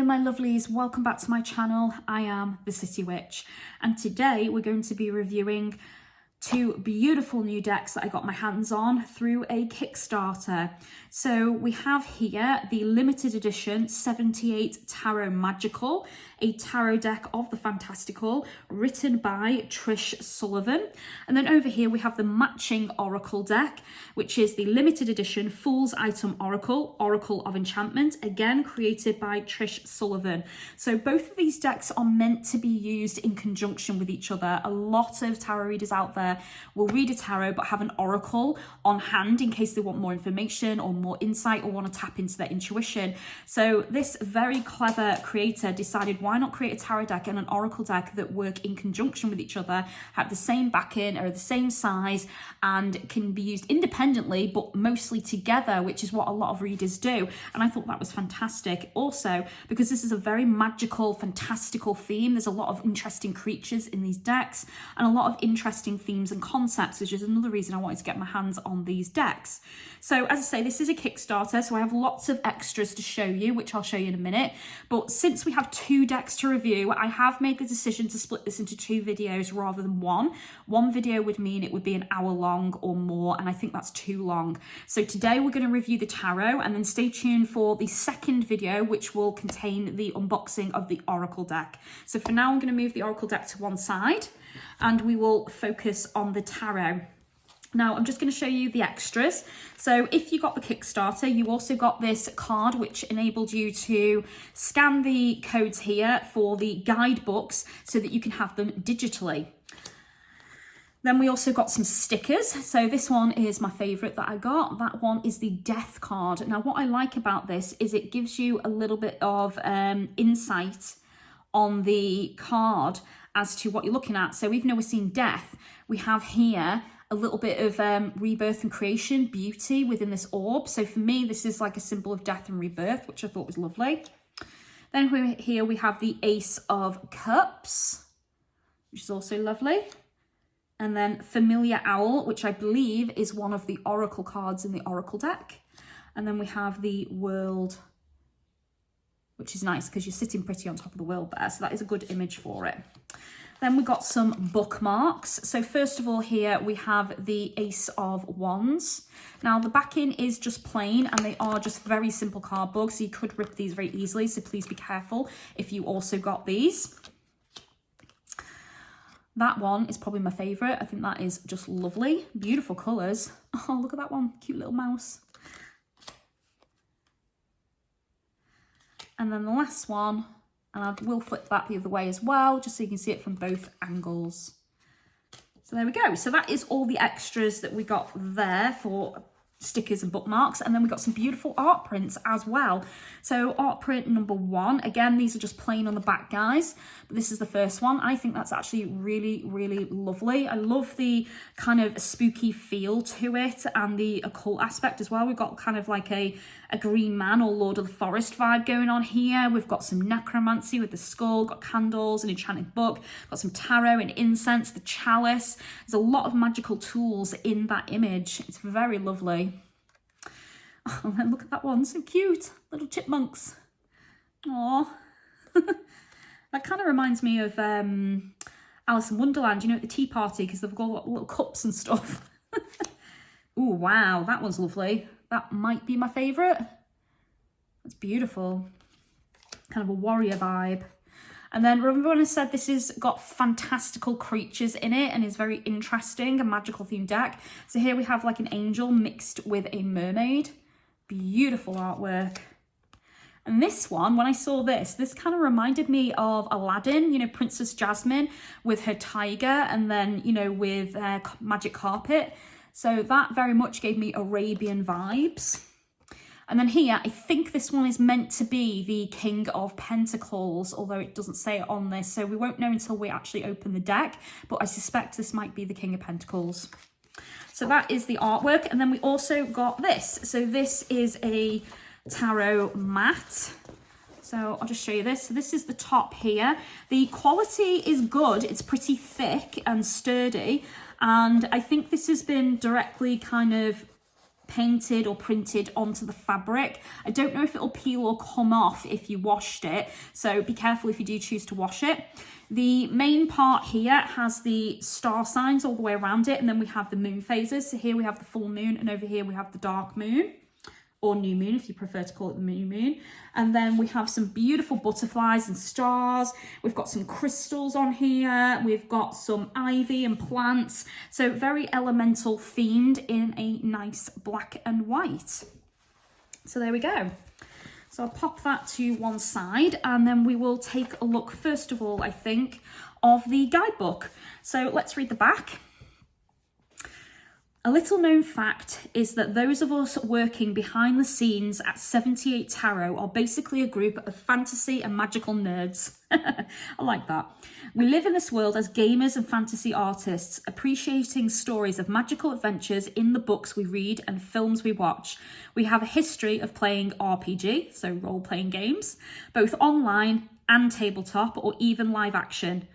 Hello my lovelies, welcome back to my channel. I am the City Witch and today we're going to be reviewing two beautiful new decks that I got my hands on through a Kickstarter. So we have here the limited edition 78 Tarot Magical, a tarot deck of the Fantastical written by Trish Sullivan. And then over here we have the matching Oracle deck, which is the limited edition Fool's Item Oracle, Oracle of Enchantment, again created by Trish Sullivan. So both of these decks are meant to be used in conjunction with each other. A lot of tarot readers out there will read a tarot but have an oracle on hand in case they want more information or more insight or want to tap into their intuition. So this very clever creator decided, why not create a tarot deck and an oracle deck that work in conjunction with each other, have the same backing, are the same size, and can be used independently but mostly together, which is what a lot of readers do. And I thought that was fantastic. Also, because this is a very magical, fantastical theme, there's a lot of interesting creatures in these decks and a lot of interesting themes and concepts, which is another reason I wanted to get my hands on these decks. So as I say, this is a Kickstarter, so I have lots of extras to show you, which I'll show you in a minute. But since we have two decks to review, I have made the decision to split this into two videos rather than one. One video would mean it would be an hour long or more, and I think that's too long. So today we're going to review the tarot, and then stay tuned for the second video, which will contain the unboxing of the Oracle deck. So for now, I'm going to move the Oracle deck to one side, and we will focus on the tarot. Now, I'm just going to show you the extras. So if you got the Kickstarter, you also got this card, which enabled you to scan the codes here for the guidebooks so that you can have them digitally. Then we also got some stickers. So this one is my favorite that I got. That one is the Death card. Now, what I like about this is it gives you a little bit of insight on the card as to what you're looking at. So even though we're seeing death, we have here a little bit of rebirth and creation, beauty within this orb. So for me, this is like a symbol of death and rebirth, which I thought was lovely. Then here we have the Ace of Cups, which is also lovely. And then Familiar Owl, which I believe is one of the Oracle cards in the Oracle deck. And then we have the World, which is nice because you're sitting pretty on top of the world there. So that is a good image for it. Then we got some bookmarks. So first of all here we have the Ace of Wands. Now the backing is just plain and they are just very simple cardboard, so you could rip these very easily. So please be careful if you also got these. That one is probably my favourite. I think that is just lovely. Beautiful colours. Oh, look at that one. Cute little mouse. And then the last one, and I will flip that the other way as well, just so you can see it from both angles. So there we go. So that is all the extras that we got there for stickers and bookmarks. And then we got some beautiful art prints as well. So art print number 1, again, these are just plain on the back, guys, but this is the first one. I think that's actually really, really lovely. I love the kind of spooky feel to it and the occult aspect as well. We've got kind of like a Green Man or Lord of the Forest vibe going on here. We've got some necromancy with the skull, got candles, an enchanted book, got some tarot and incense, the chalice. There's a lot of magical tools in that image. It's very lovely. Oh, and look at that one, so cute. Little chipmunks. Aww. That kind of reminds me of Alice in Wonderland, you know, at the tea party, because they've got little cups and stuff. Oh, wow, that one's lovely. That might be my favourite. That's beautiful. Kind of a warrior vibe. And then remember when I said this has got fantastical creatures in it and is very interesting, a magical themed deck. So here we have like an angel mixed with a mermaid. Beautiful artwork. And this one, when I saw this kind of reminded me of Aladdin, you know, Princess Jasmine with her tiger and then, you know, with magic carpet. So that very much gave me Arabian vibes. And then here, I think this one is meant to be the King of Pentacles, although it doesn't say it on this. So we won't know until we actually open the deck, but I suspect this might be the King of Pentacles. So that is the artwork. And then we also got this. So this is a tarot mat. So I'll just show you this. So this is the top here. The quality is good. It's pretty thick and sturdy. And I think this has been directly kind of painted or printed onto the fabric. I don't know if it'll peel or come off if you washed it, so be careful if you do choose to wash it. The main part here has the star signs all the way around it, and then we have the moon phases. So here we have the full moon, and over here we have the dark moon, or new moon if you prefer to call it the new moon. And then we have some beautiful butterflies and stars. We've got some crystals on here. We've got some ivy and plants. So very elemental themed in a nice black and white. So there we go. So I'll pop that to one side, and then we will take a look, first of all, I think, of the guidebook. So let's read the back. A little known fact is that those of us working behind the scenes at 78 Tarot are basically a group of fantasy and magical nerds. I like that. We live in this world as gamers and fantasy artists, appreciating stories of magical adventures in the books we read and films we watch. We have a history of playing RPG, so role-playing games, both online and tabletop or even live action.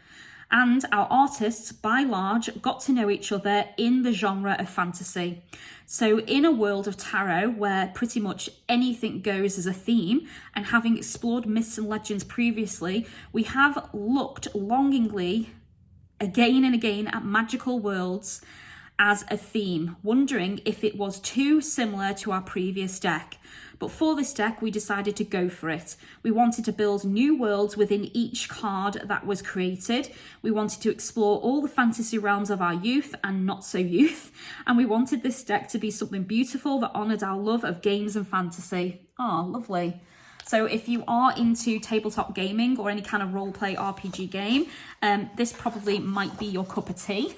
And our artists, by large, got to know each other in the genre of fantasy. So in a world of tarot where pretty much anything goes as a theme, and having explored myths and legends previously, we have looked longingly again and again at magical worlds as a theme, wondering if it was too similar to our previous deck. But for this deck, we decided to go for it. We wanted to build new worlds within each card that was created. We wanted to explore all the fantasy realms of our youth and not so youth. And we wanted this deck to be something beautiful that honoured our love of games and fantasy. Oh, lovely. So if you are into tabletop gaming or any kind of role-play RPG game, this probably might be your cup of tea.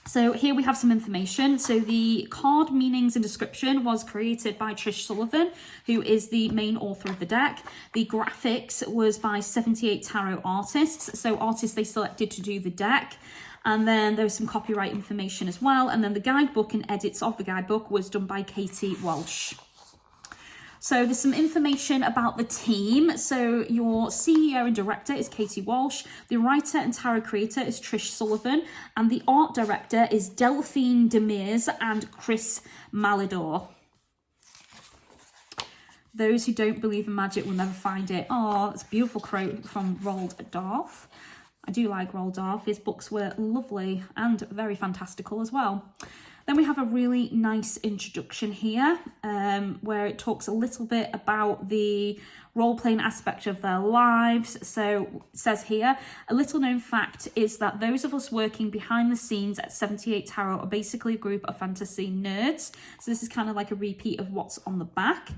So here we have some information. So the card meanings and description was created by Trish Sullivan, who is the main author of the deck. The graphics was by 78 Tarot artists. So artists they selected to do the deck. And then there was some copyright information as well. And then the guidebook and edits of the guidebook was done by Katie Walsh. So there's some information about the team. So your CEO and director is Katie Walsh. The writer and tarot creator is Trish Sullivan. And the art director is Delphine Demers and Chris Malidor. Those who don't believe in magic will never find it. Oh, it's a beautiful quote from Roald Dahl. I do like Roald Dahl. His books were lovely and very fantastical as well. Then we have a really nice introduction here where it talks a little bit about the role-playing aspect of their lives. So it says here, a little known fact is that those of us working behind the scenes at 78 Tarot are basically a group of fantasy nerds. So this is kind of like a repeat of what's on the back.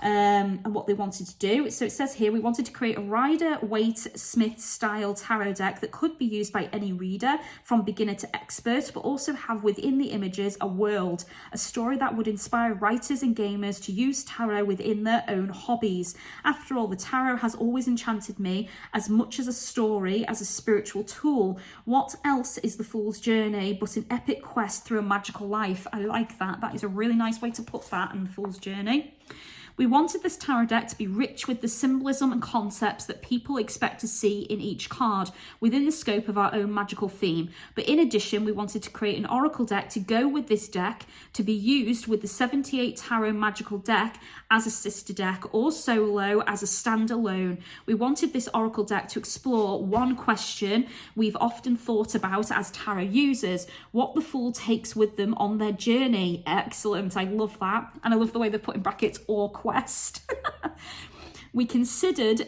And what they wanted to do. So it says here, we wanted to create a Rider Waite Smith style tarot deck that could be used by any reader from beginner to expert, but also have within the images a world, a story that would inspire writers and gamers to use tarot within their own hobbies. After all, the tarot has always enchanted me as much as a story, as a spiritual tool. What else is the Fool's Journey but an epic quest through a magical life? I like that. That is a really nice way to put that in the Fool's Journey. We wanted this tarot deck to be rich with the symbolism and concepts that people expect to see in each card within the scope of our own magical theme. But in addition, we wanted to create an oracle deck to go with this deck to be used with the 78 Tarot magical deck as a sister deck or solo as a standalone. We wanted this oracle deck to explore one question we've often thought about as tarot users, what the Fool takes with them on their journey. Excellent, I love that. And I love the way they put in brackets or quest. We considered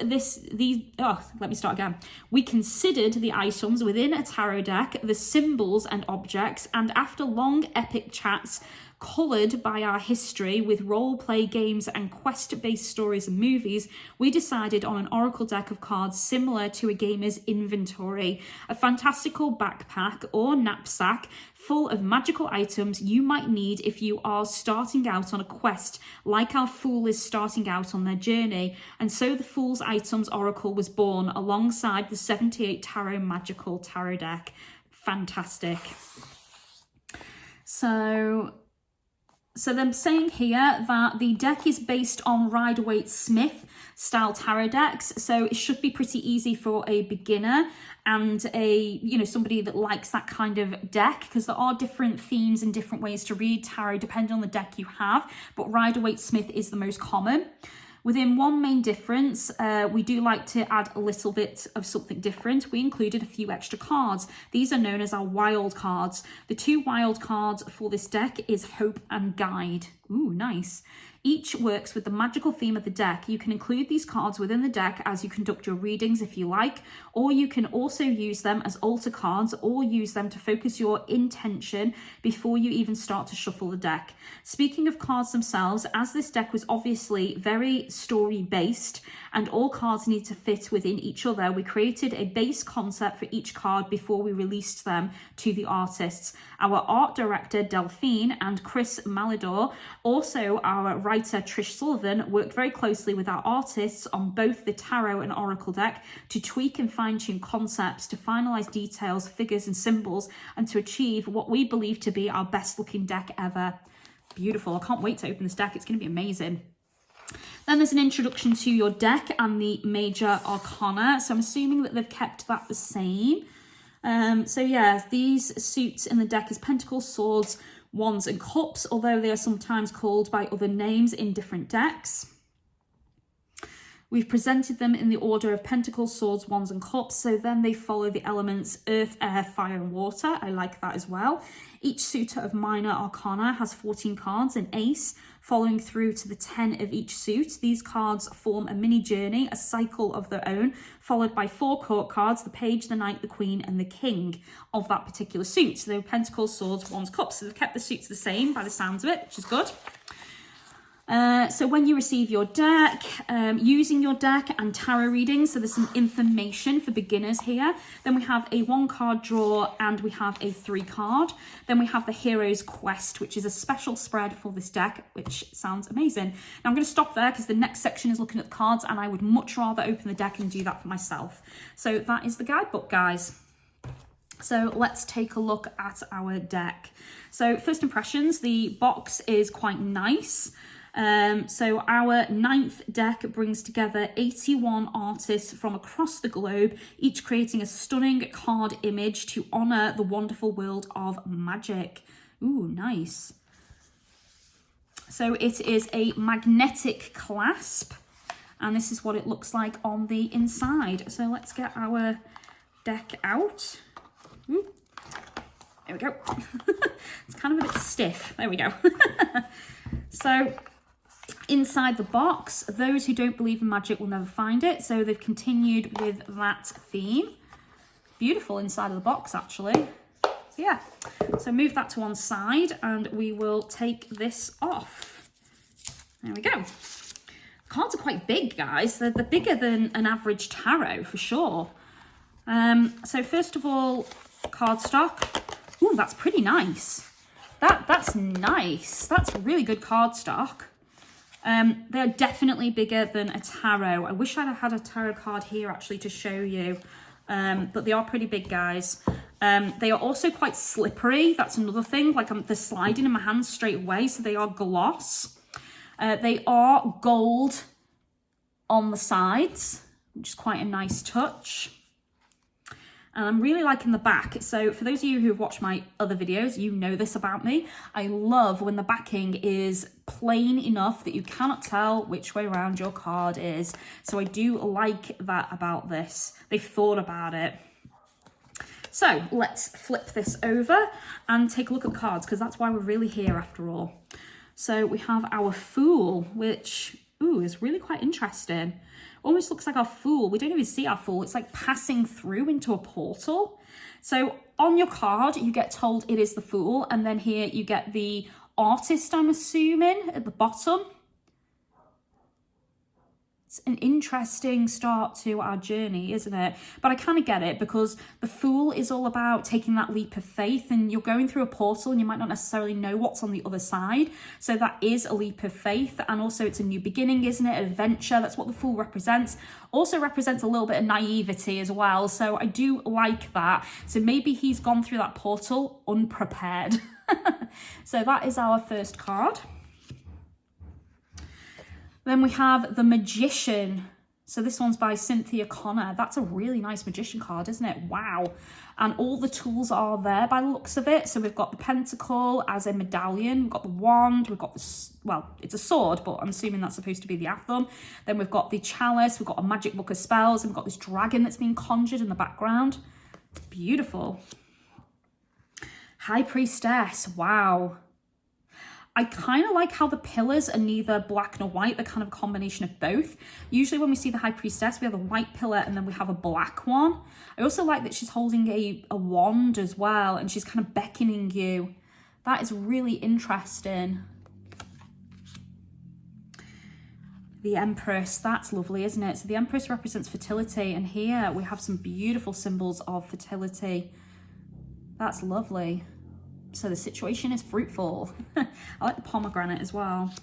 We considered the items within a tarot deck, the symbols and objects, and after long epic chats, coloured by our history with role-play games and quest-based stories and movies, we decided on an oracle deck of cards similar to a gamer's inventory, a fantastical backpack or knapsack full of magical items you might need if you are starting out on a quest, like our Fool is starting out on their journey. And so the Fool's Items Oracle was born alongside the 78 Tarot Magical Tarot deck. Fantastic. So they're saying here that the deck is based on Rider Waite Smith style tarot decks, so it should be pretty easy for a beginner and somebody that likes that kind of deck, because there are different themes and different ways to read tarot depending on the deck you have, but Rider Waite Smith is the most common. Within one main difference, we do like to add a little bit of something different. We included a few extra cards. These are known as our wild cards. The 2 wild cards for this deck is Hope and Guide. Ooh, nice. Each works with the magical theme of the deck. You can include these cards within the deck as you conduct your readings if you like, or you can also use them as altar cards or use them to focus your intention before you even start to shuffle the deck. Speaking of cards themselves, as this deck was obviously very story based and all cards need to fit within each other, we created a base concept for each card before we released them to the artists. Our art director Delphine and Chris Malidor, also our writer Trish Sullivan, worked very closely with our artists on both the tarot and oracle deck to tweak and fine-tune concepts, to finalize details, figures and symbols, and to achieve what we believe to be our best looking deck ever. Beautiful. I can't wait to open this deck. It's going to be amazing. Then there's an introduction to your deck and the major arcana. So I'm assuming that they've kept that the same. So yeah, these suits in the deck is Pentacles, Swords, Wands and Cups, although they are sometimes called by other names in different decks. We've presented them in the order of Pentacles, Swords, Wands and Cups, so then they follow the elements Earth, Air, Fire and Water. I like that as well. Each suit of minor arcana has 14 cards, an ace, following through to the 10 of each suit. These cards form a mini journey, a cycle of their own, followed by 4 court cards, the Page, the Knight, the Queen and the King of that particular suit. So Pentacles, Swords, Wands, Cups. So they've kept the suits the same by the sounds of it, which is good. So when you receive your deck, using your deck and tarot readings, so there's some information for beginners here. Then we have a 1-card draw and we have a 3-card. Then we have the Hero's Quest, which is a special spread for this deck, which sounds amazing. Now I'm going to stop there because the next section is looking at the cards and I would much rather open the deck and do that for myself. So that is the guidebook, guys. So let's take a look at our deck. So first impressions, the box is quite nice. So our 9th deck brings together 81 artists from across the globe, each creating a stunning card image to honour the wonderful world of magic. Ooh, nice. So it is a magnetic clasp, and this is what it looks like on the inside. So let's get our deck out. Ooh. There we go. It's kind of a bit stiff. There we go. So inside the box, those who don't believe in magic will never find it. So they've continued with that theme. Beautiful inside of the box, actually. So yeah, so move that to one side and we will take this off. There we go. Cards are quite big, guys. They're bigger than an average tarot for sure. So first of all, cardstock. Ooh, that's pretty nice. That's nice. That's really good cardstock. They're definitely bigger than a tarot. I wish I'd have had a tarot card here actually to show you, but they are pretty big, guys. They are also quite slippery. That's another thing. Like they're sliding in my hands straight away, so they are gloss. They are gold on the sides, which is quite a nice touch. And I'm really liking the back. So for those of you who have watched my other videos, you know this about me. I love when the backing is plain enough that you cannot tell which way around your card is. So I do like that about this. They've thought about it. So let's flip this over and take a look at the cards, because that's why we're really here after all. So we have our Fool, which, ooh, is really quite interesting. Almost looks like our Fool. We don't even see our Fool. It's like passing through into a portal. So on your card, you get told it is the Fool. And then here you get the artist, I'm assuming, at the bottom. It's an interesting start to our journey, isn't it? But I kind of get it, because the Fool is all about taking that leap of faith, and you're going through a portal and you might not necessarily know what's on the other side. So that is a leap of faith, and also it's a new beginning, isn't it? Adventure, that's what the Fool represents. Also represents a little bit of naivety as well. So I do like that. So maybe he's gone through that portal unprepared. So that is our first card. Then we have the Magician. So this one's by Cynthia Connor. That's a really nice magician card, isn't it? Wow. And all the tools are there by the looks of it. So we've got the pentacle as a medallion. We've got the wand. We've got the, well, it's a sword, but I'm assuming that's supposed to be the atham. Then we've got the chalice. We've got a magic book of spells. And we've got this dragon that's being conjured in the background. It's beautiful. High Priestess. Wow. I kind of like how the pillars are neither black nor white. They're kind of a combination of both. Usually when we see the High Priestess, we have a white pillar and then we have a black one. I also like that she's holding a wand as well, and she's kind of beckoning you. That is really interesting. The Empress, that's lovely, isn't it? So the Empress represents fertility, and here we have some beautiful symbols of fertility. That's lovely. So the situation is fruitful. I like the pomegranate as well.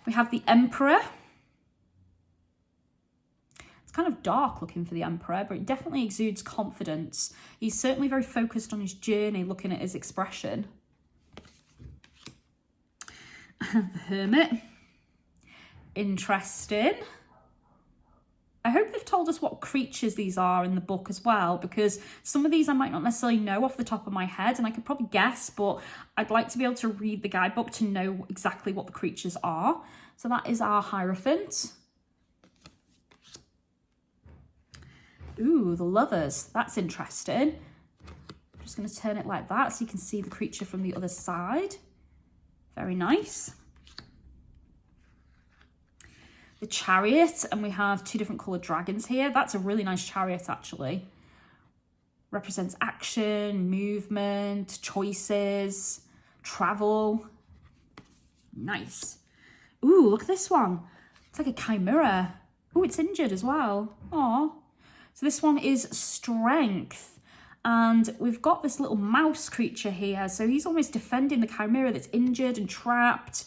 We have the Emperor. It's kind of dark looking for the Emperor, but it definitely exudes confidence. He's certainly very focused on his journey, looking at his expression. The Hermit. Interesting. I hope they've told us what creatures these are in the book as well, because some of these I might not necessarily know off the top of my head, and I could probably guess, but I'd like to be able to read the guidebook to know exactly what the creatures are. So that is our Hierophant. Ooh, the Lovers. That's interesting. I'm just going to turn it like that so you can see the creature from the other side. Very nice. The Chariot, and we have two different coloured dragons here. That's a really nice chariot, actually. Represents action, movement, choices, travel. Nice. Ooh, look at this one. It's like a chimera. Ooh, it's injured as well. Aw. So this one is Strength. And we've got this little mouse creature here. So he's almost defending the chimera that's injured and trapped.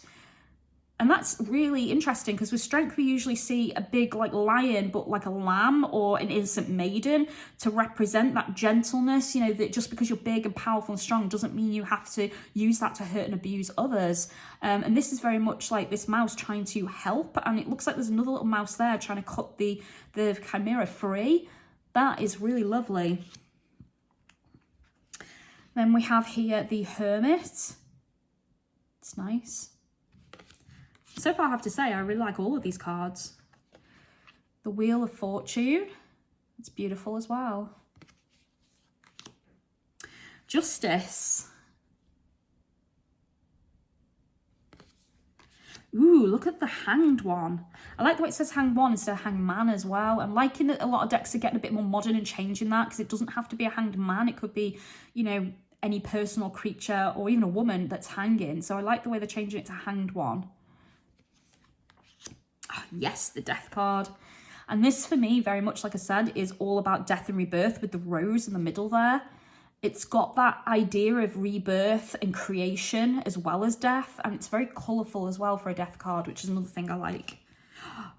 And that's really interesting, because with Strength we usually see a big like lion, but like a lamb or an innocent maiden to represent that gentleness, you know, that just because you're big and powerful and strong doesn't mean you have to use that to hurt and abuse others. And this is very much like this mouse trying to help, and it looks like there's another little mouse there trying to cut the chimera free. That is really lovely. Then we have here the Hermit. It's nice. So far, I have to say, I really like all of these cards. The Wheel of Fortune. It's beautiful as well. Justice. Ooh, look at the Hanged one. I like the way it says Hanged One instead of Hanged Man as well. I'm liking that a lot of decks are getting a bit more modern and changing that, because it doesn't have to be a hanged man. It could be, you know, any person or creature or even a woman that's hanging. So I like the way they're changing it to Hanged One. Oh, yes, the Death card. And this, for me, very much, like I said, is all about death and rebirth with the rose in the middle there. It's got that idea of rebirth and creation as well as death. And it's very colourful as well for a death card, which is another thing I like.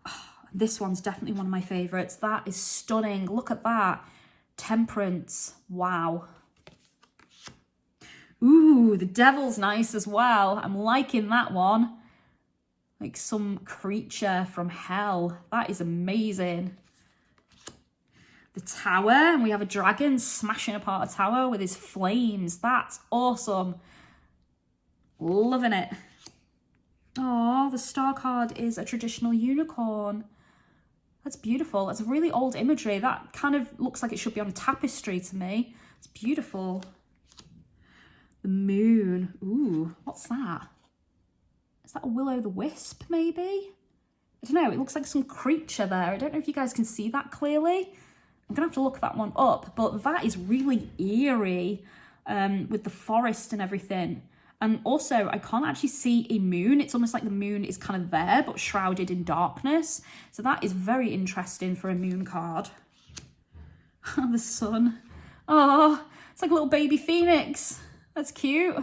Oh, this one's definitely one of my favourites. That is stunning. Look at that. Temperance. Wow. Ooh, the Devil's nice as well. I'm liking that one. Like some creature from hell. That is amazing. The Tower, and we have a dragon smashing apart a tower with his flames. That's awesome. Loving it. Oh, the Star card is a traditional unicorn. That's beautiful. That's really old imagery. That kind of looks like it should be on a tapestry to me. It's beautiful. The Moon. Ooh, what's that? Is that a will-o'-the-wisp, maybe? I don't know. It looks like some creature there. I don't know if you guys can see that clearly. I'm going to have to look that one up. But that is really eerie with the forest and everything. And also, I can't actually see a moon. It's almost like the moon is kind of there, but shrouded in darkness. So that is very interesting for a moon card. The sun. Oh, it's like a little baby phoenix. That's cute.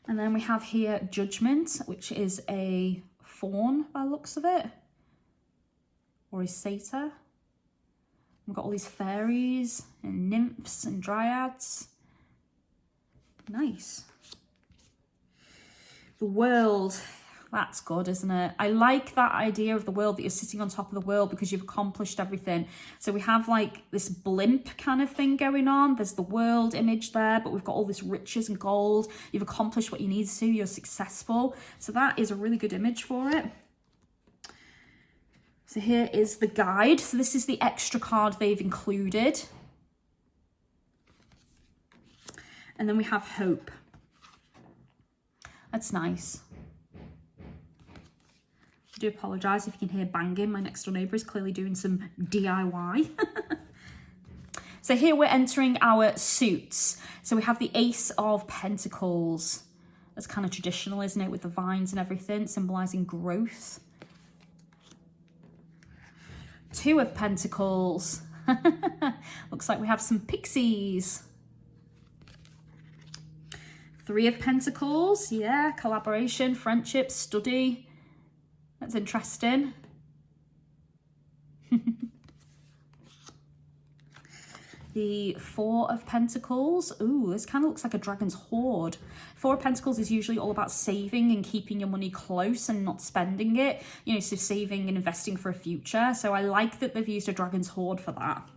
And then we have here Judgment, which is a fawn by the looks of it. Or a satyr. We've got all these fairies and nymphs and dryads. Nice. The world. That's good, isn't it? I like that idea of the world, that you're sitting on top of the world because you've accomplished everything. So we have like this blimp kind of thing going on. There's the world image there, but we've got all this riches and gold. You've accomplished what you need to, you're successful. So that is a really good image for it. So here is the guide. So this is the extra card they've included. And then we have hope. That's nice. I do apologise if you can hear banging. My next door neighbour is clearly doing some DIY. So here we're entering our suits. So we have the Ace of Pentacles. That's kind of traditional, isn't it? With the vines and everything, symbolising growth. Two of Pentacles. Looks like we have some pixies. Three of Pentacles. Yeah, collaboration, friendship, study. That's interesting. The Four of Pentacles. Ooh, this kind of looks like a dragon's hoard. Four of Pentacles is usually all about saving and keeping your money close and not spending it. You know, so saving and investing for a future. So I like that they've used a dragon's hoard for that.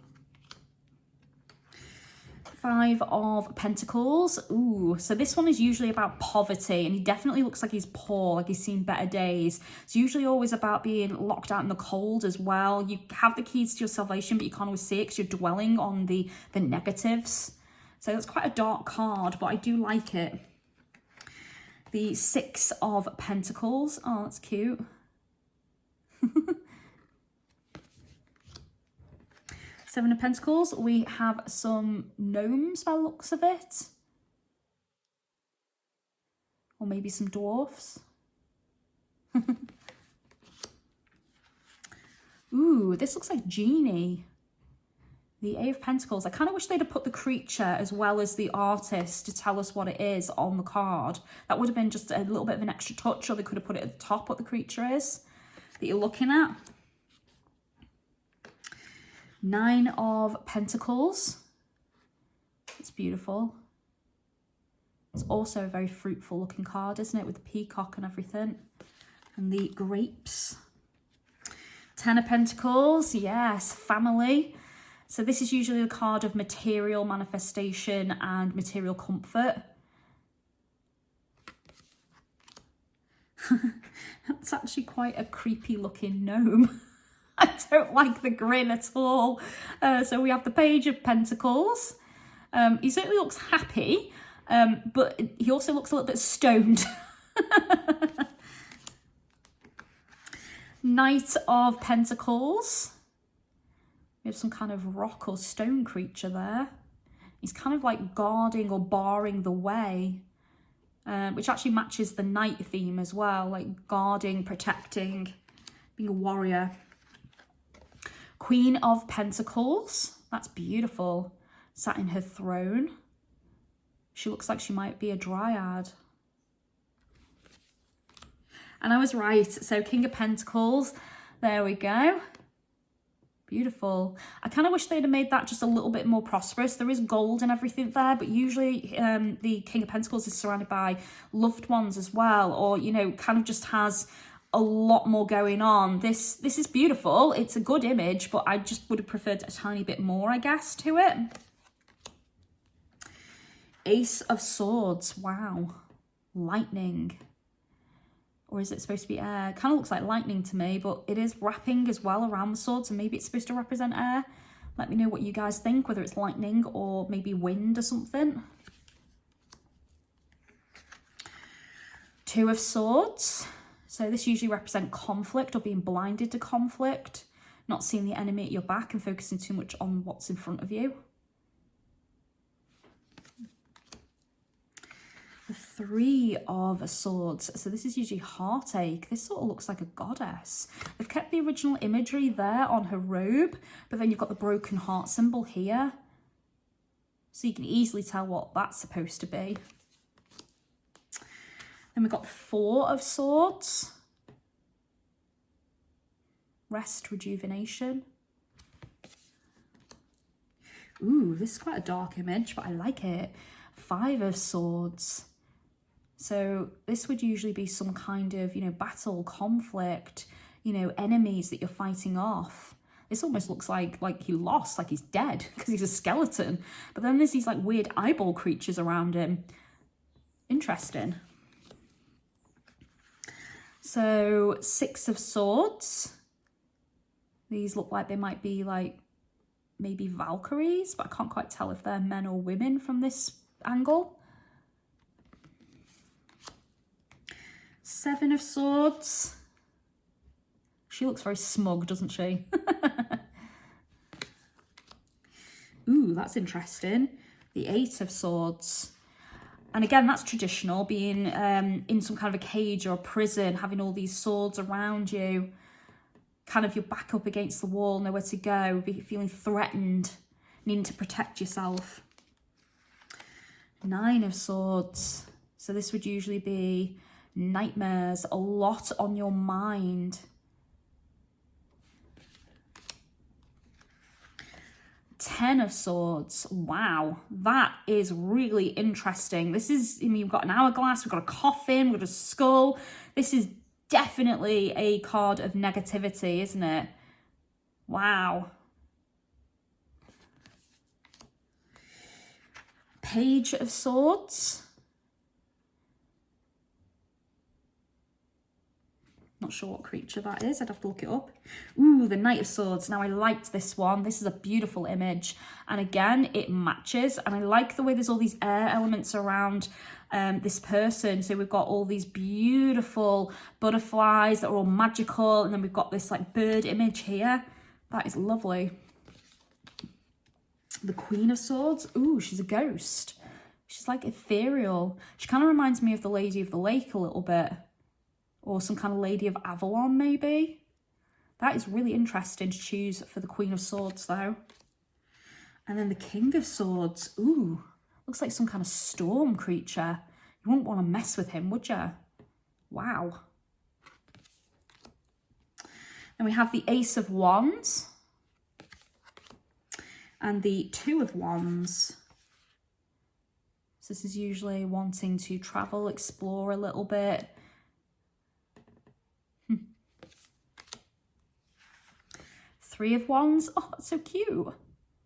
Five of Pentacles. Ooh, so this one is usually about poverty, and he definitely looks like he's poor, like he's seen better days. It's usually always about being locked out in the cold as well. You have the keys to your salvation, but you can't always see it because you're dwelling on the negatives. So that's quite a dark card, but I do like it. The Six of Pentacles. Oh, that's cute. Seven of Pentacles, we have some gnomes by the looks of it. Or maybe some dwarfs. Ooh, this looks like Genie. The Eight of Pentacles. I kind of wish they'd have put the creature as well as the artist to tell us what it is on the card. That would have been just a little bit of an extra touch, or they could have put it at the top what the creature is that you're looking at. Nine of Pentacles. It's beautiful. It's also a very fruitful looking card, isn't it? With the peacock and everything. And the grapes. Ten of Pentacles. Yes, family. So this is usually the card of material manifestation and material comfort. That's actually quite a creepy looking gnome. I don't like the grin at all. So we have the Page of Pentacles. He certainly looks happy, but he also looks a little bit stoned. Knight of Pentacles. We have some kind of rock or stone creature there. He's kind of like guarding or barring the way, which actually matches the knight theme as well, like guarding, protecting, being a warrior. Queen of Pentacles. That's beautiful. Sat in her throne. She looks like she might be a dryad. And I was right. So King of Pentacles. There we go. Beautiful. I kind of wish they'd have made that just a little bit more prosperous. There is gold and everything there, but usually the King of Pentacles is surrounded by loved ones as well, or, you know, kind of just has a lot more going on. This is beautiful. It's a good image, but I just would have preferred a tiny bit more, I guess, to it. Ace of Swords. Wow. Lightning. Or is it supposed to be air? Kind of looks like lightning to me, but it is wrapping as well around the sword, so maybe it's supposed to represent air. Let me know what you guys think, whether it's lightning or maybe wind or something. Two of Swords. So this usually represents conflict or being blinded to conflict, not seeing the enemy at your back and focusing too much on what's in front of you. The Three of Swords. So this is usually heartache. This sort of looks like a goddess. They've kept the original imagery there on her robe, but then you've got the broken heart symbol here. So you can easily tell what that's supposed to be. Then we've got the Four of Swords. Rest, rejuvenation. Ooh, this is quite a dark image, but I like it. Five of Swords. So this would usually be some kind of, you know, battle, conflict, you know, enemies that you're fighting off. This almost looks like he lost, like he's dead because he's a skeleton. But then there's these like weird eyeball creatures around him. Interesting. So 6 of Swords. These look like they might be like maybe Valkyries, but I can't quite tell if they're men or women from this angle. 7 of Swords. She looks very smug, doesn't she? Ooh, that's interesting. The 8 of Swords. And again, that's traditional, being in some kind of a cage or a prison, having all these swords around you. Kind of your back up against the wall, nowhere to go, feeling threatened, needing to protect yourself. 9 of Swords. So this would usually be nightmares, a lot on your mind. 10 of Swords. Wow, that is really interesting. This is, I mean, we've got an hourglass, we've got a coffin, we've got a skull. This is definitely a card of negativity, isn't it? Wow. Page of Swords. Not sure what creature that is. I'd have to look it up. Ooh, the Knight of Swords. Now, I liked this one. This is a beautiful image. And again, it matches. And I like the way there's all these air elements around this person. So we've got all these beautiful butterflies that are all magical. And then we've got this like bird image here. That is lovely. The Queen of Swords. Ooh, she's a ghost. She's like ethereal. She kind of reminds me of the Lady of the Lake a little bit. Or some kind of Lady of Avalon, maybe. That is really interesting to choose for the Queen of Swords, though. And then the King of Swords. Ooh, looks like some kind of storm creature. You wouldn't want to mess with him, would you? Wow. Then we have the Ace of Wands. And the Two of Wands. So this is usually wanting to travel, explore a little bit. 3 of Wands. Oh, that's so cute.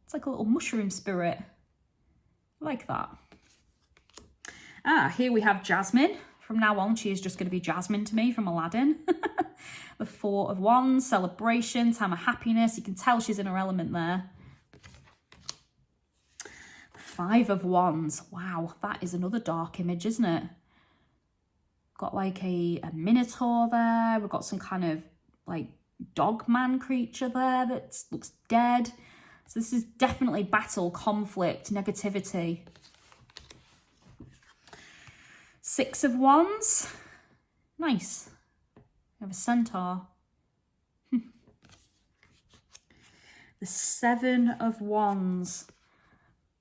It's like a little mushroom spirit. I like that. Ah, here we have Jasmine. From now on, she is just going to be Jasmine to me from Aladdin. The 4 of Wands, celebration, time of happiness. You can tell she's in her element there. 5 of Wands. Wow, that is another dark image, isn't it? Got like a minotaur there. We've got some kind of like dogman creature there that looks dead. So this is definitely battle, conflict, negativity. 6 of Wands. Nice. We have a centaur. The 7 of Wands.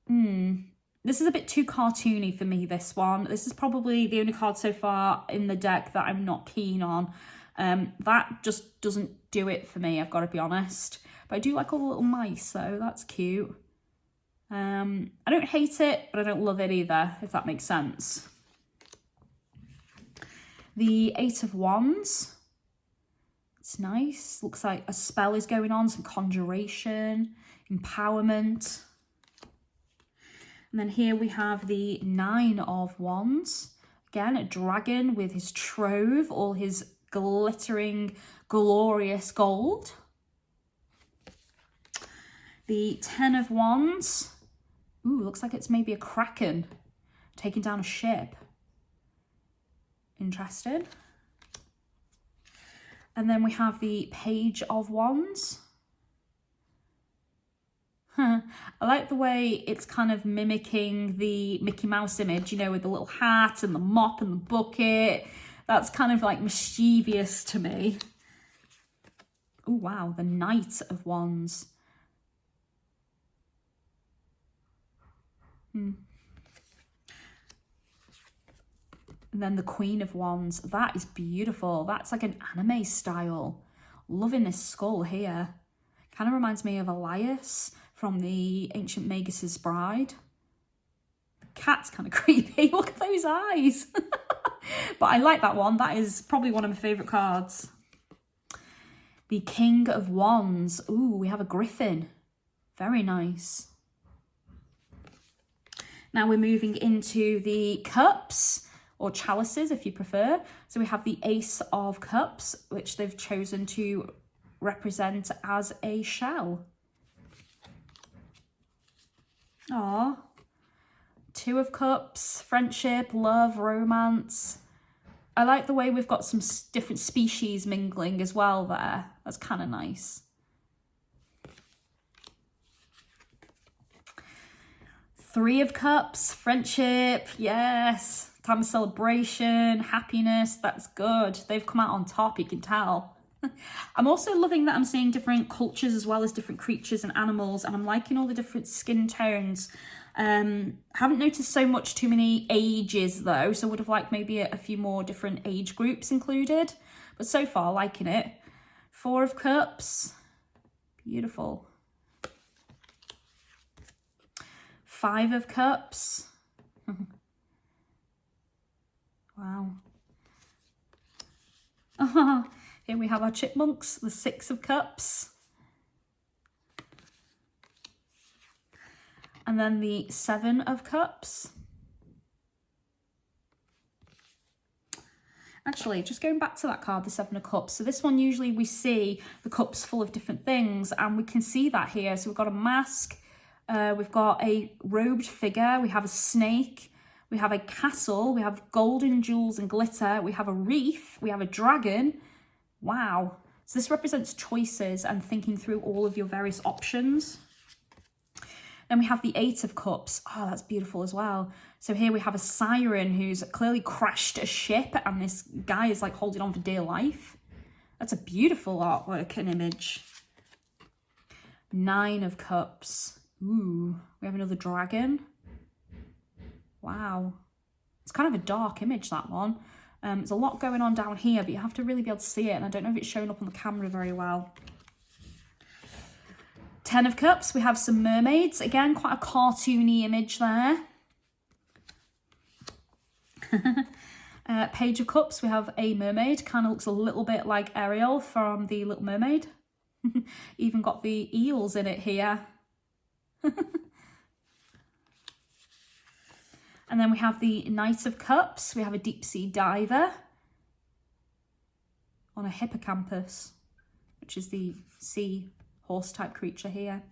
This is a bit too cartoony for me, this one. This is probably the only card so far in the deck that I'm not keen on. That just doesn't do it for me, I've got to be honest. But I do like all the little mice, so that's cute. I don't hate it, but I don't love it either, if that makes sense. The 8 of Wands. It's nice. Looks like a spell is going on, some conjuration, empowerment. And then here we have the 9 of Wands. Again, a dragon with his trove, all his glittering, glorious gold. The 10 of Wands. Ooh, looks like it's maybe a kraken taking down a ship. Interesting. And then we have the Page of Wands. I like the way it's kind of mimicking the Mickey Mouse image, you know, with the little hat and the mop and the bucket. That's kind of like mischievous to me. Oh, wow, the Knight of Wands. And then the Queen of Wands. That is beautiful. That's like an anime style. Loving this skull here. Kind of reminds me of Elias from the Ancient Magus's Bride. The cat's kind of creepy. Look at those eyes. But I like that one. That is probably one of my favourite cards. The King of Wands. Ooh, we have a griffin. Very nice. Now we're moving into the cups, or chalices if you prefer. So we have the Ace of Cups, which they've chosen to represent as a shell. Aww. Two of Cups, friendship, love, romance. I like the way we've got some different species mingling as well there. That's kind of nice. Three of Cups, friendship, yes. Time of celebration, happiness, that's good. They've come out on top, you can tell. I'm also loving that I'm seeing different cultures as well as different creatures and animals, and I'm liking all the different skin tones. Haven't noticed so much too many ages though, so would have liked maybe a few more different age groups included, but so far liking it. Four of Cups, beautiful. Five of Cups. Wow. Here we have our chipmunks, the Six of Cups. And then the Seven of Cups. Actually, just going back to that card, the Seven of Cups. So this one, usually we see the cups full of different things, and we can see that here. So we've got a mask, we've got a robed figure, we have a snake, we have a castle, we have golden jewels and glitter, we have a wreath, we have a dragon. Wow. So this represents choices and thinking through all of your various options. Then we have the Eight of Cups. Oh, that's beautiful as well. So here we have a siren who's clearly crashed a ship, and this guy is like holding on for dear life. That's a beautiful artwork and image. Nine of Cups. Ooh, we have another dragon. Wow. It's kind of a dark image, that one. There's a lot going on down here, but you have to really be able to see it, and I don't know if it's showing up on the camera very well. Ten of Cups, we have some mermaids. Again, quite a cartoony image there. Page of Cups, we have a mermaid. Kind of looks a little bit like Ariel from The Little Mermaid. Even got the eels in it here. And then we have the Knight of Cups. We have a deep sea diver on a hippocampus, which is the sea horse type creature here.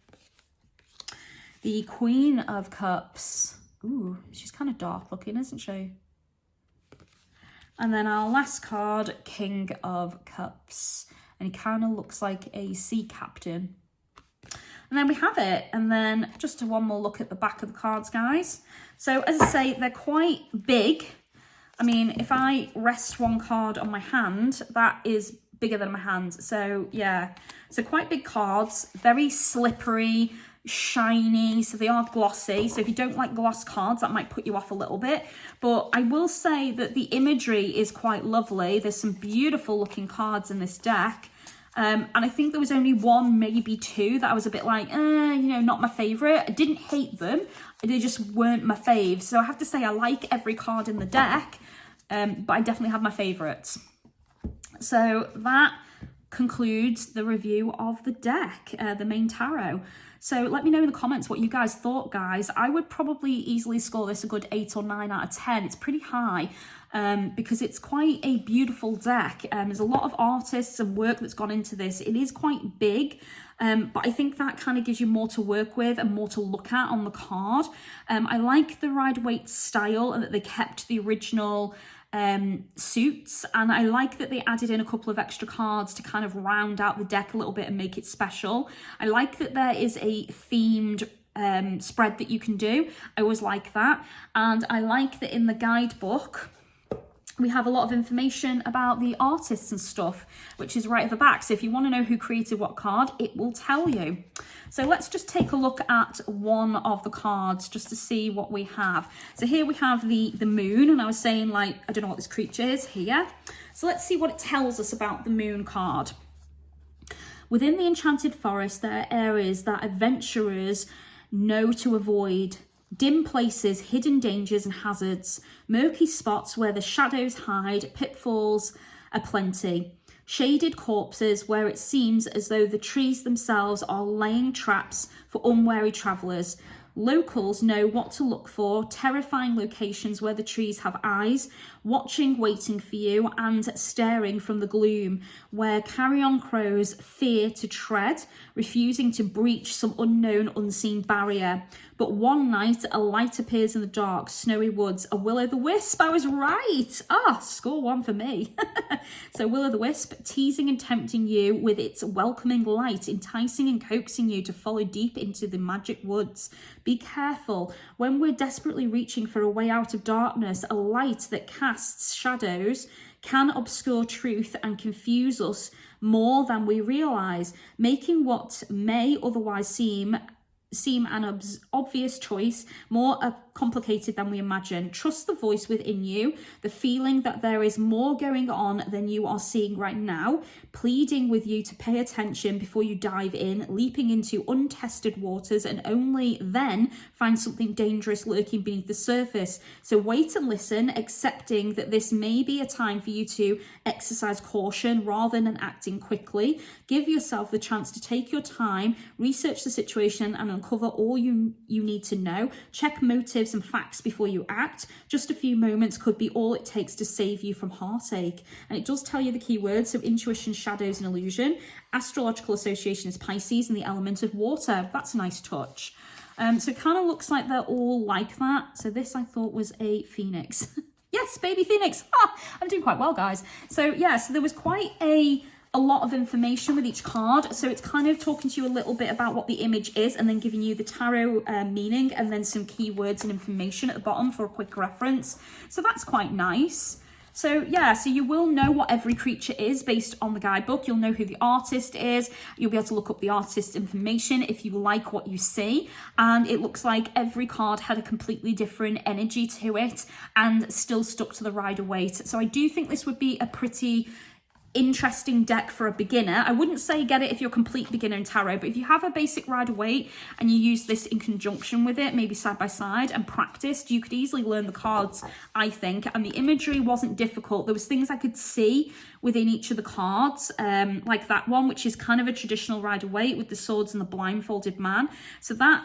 The Queen of Cups. Ooh, she's kind of dark looking, isn't she? And then our last card, King of Cups. And he kind of looks like a sea captain. And then we have it. And then just one more look at the back of the cards, guys. So as I say, they're quite big. I mean, if I rest one card on my hand, that is bigger than my hand. So yeah, so quite big cards, very slippery, shiny, so they are glossy. So if you don't like gloss cards, that might put you off a little bit. But I will say that the imagery is quite lovely. There's some beautiful looking cards in this deck. And I think there was only one, maybe two, that I was a bit like, you know, not my favourite. I didn't hate them, they just weren't my fave. So I have to say I like every card in the deck, but I definitely have my favourites. So that concludes the review of the deck, the main tarot. So let me know in the comments what you guys thought, guys. I would probably easily score this a good 8 or 9 out of 10. It's pretty high because it's quite a beautiful deck. There's a lot of artists and work that's gone into this. It is quite big, but I think that kind of gives you more to work with and more to look at on the card. I like the Rider Waite style and that they kept the original suits, and I like that they added in a couple of extra cards to kind of round out the deck a little bit and make it special. I like that there is a themed spread that you can do. I always like that. And I like that in the guidebook we have a lot of information about the artists and stuff, which is right at the back. So if you want to know who created what card, it will tell you. So let's just take a look at one of the cards just to see what we have. So here we have the moon, and I was saying, like, I don't know what this creature is here. So let's see what it tells us about the moon card. Within the enchanted forest, there are areas that adventurers know to avoid. dim places, hidden dangers and hazards, murky spots where the shadows hide, pitfalls aplenty, shaded corpses where it seems as though the trees themselves are laying traps for unwary travellers. Locals know what to look for, terrifying locations where the trees have eyes, watching, waiting for you, and staring from the gloom, where carrion crows fear to tread, refusing to breach some unknown, unseen barrier. But one night, a light appears in the dark, snowy woods, a will-o'-the-wisp. I was right. Score one for me. So will-o'-the-wisp, teasing and tempting you with its welcoming light, enticing and coaxing you to follow deep into the magic woods. Be careful. When we're desperately reaching for a way out of darkness, a light that casts shadows can obscure truth and confuse us more than we realise, making what may otherwise seem an obvious choice more complicated than we imagine. Trust the voice within you, the feeling that there is more going on than you are seeing right now, pleading with you to pay attention before you dive in, leaping into untested waters, and only then find something dangerous lurking beneath the surface. So wait and listen, accepting that this may be a time for you to exercise caution rather than acting quickly. Give yourself the chance to take your time, research the situation, and uncover all you need to know. Check motives and facts before you act. Just a few moments could be all it takes to save you from heartache. And it does tell you the key words, so intuition, shadows and illusion. Astrological association is Pisces and the element of water. That's a nice touch. So it kind of looks like they're all like that. So this I thought was a phoenix. Yes, baby phoenix. I'm doing quite well, guys. So yeah, so there was quite a lot of information with each card. So it's kind of talking to you a little bit about what the image is and then giving you the tarot meaning and then some keywords and information at the bottom for a quick reference. So that's quite nice. So yeah, so you will know what every creature is based on the guidebook. You'll know who the artist is. You'll be able to look up the artist's information if you like what you see. And it looks like every card had a completely different energy to it and still stuck to the Rider Waite. So I do think this would be a pretty interesting deck for a beginner. I wouldn't say get it if you're a complete beginner in tarot, but if you have a basic Rider Waite and you use this in conjunction with it, maybe side by side and practiced, you could easily learn the cards, I think. And the imagery wasn't difficult. There was things I could see within each of the cards, like that one, which is kind of a traditional Rider Waite with the swords and the blindfolded man. So that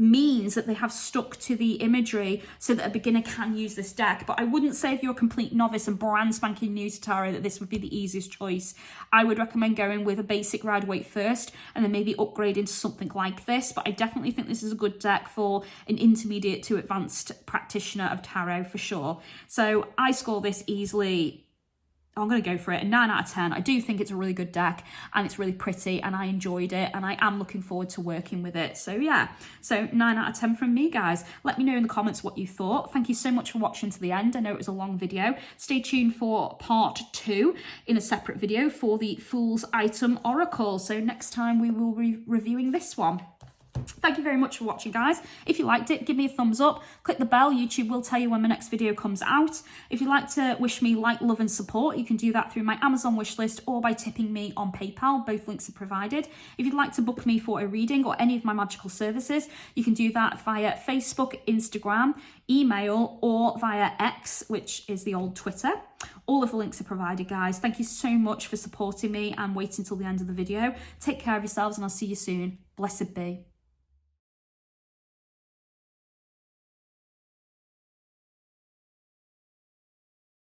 means that they have stuck to the imagery so that a beginner can use this deck. But I wouldn't say if you're a complete novice and brand spanking new to tarot that this would be the easiest choice. I would recommend going with a basic Rider Waite first and then maybe upgrade into something like this. But I definitely think this is a good deck for an intermediate to advanced practitioner of tarot for sure. So I score this easily. I'm going to go for it, a 9 out of 10. I do think it's a really good deck and it's really pretty and I enjoyed it and I am looking forward to working with it. So yeah, so 9 out of 10 from me, guys. Let me know in the comments what you thought. Thank you so much for watching to the end. I know it was a long video. Stay tuned for part 2 in a separate video for the Fool's Item Oracle. So next time we will be reviewing this one. Thank you very much for watching, guys. If you liked it, give me a thumbs up. Click the bell. YouTube will tell you when my next video comes out. If you'd like to wish me light, love and support, you can do that through my Amazon wishlist or by tipping me on PayPal. Both links are provided. If you'd like to book me for a reading or any of my magical services, you can do that via Facebook, Instagram, email or via X, which is the old Twitter. All of the links are provided, guys. Thank you so much for supporting me and waiting until the end of the video. Take care of yourselves and I'll see you soon. Blessed be.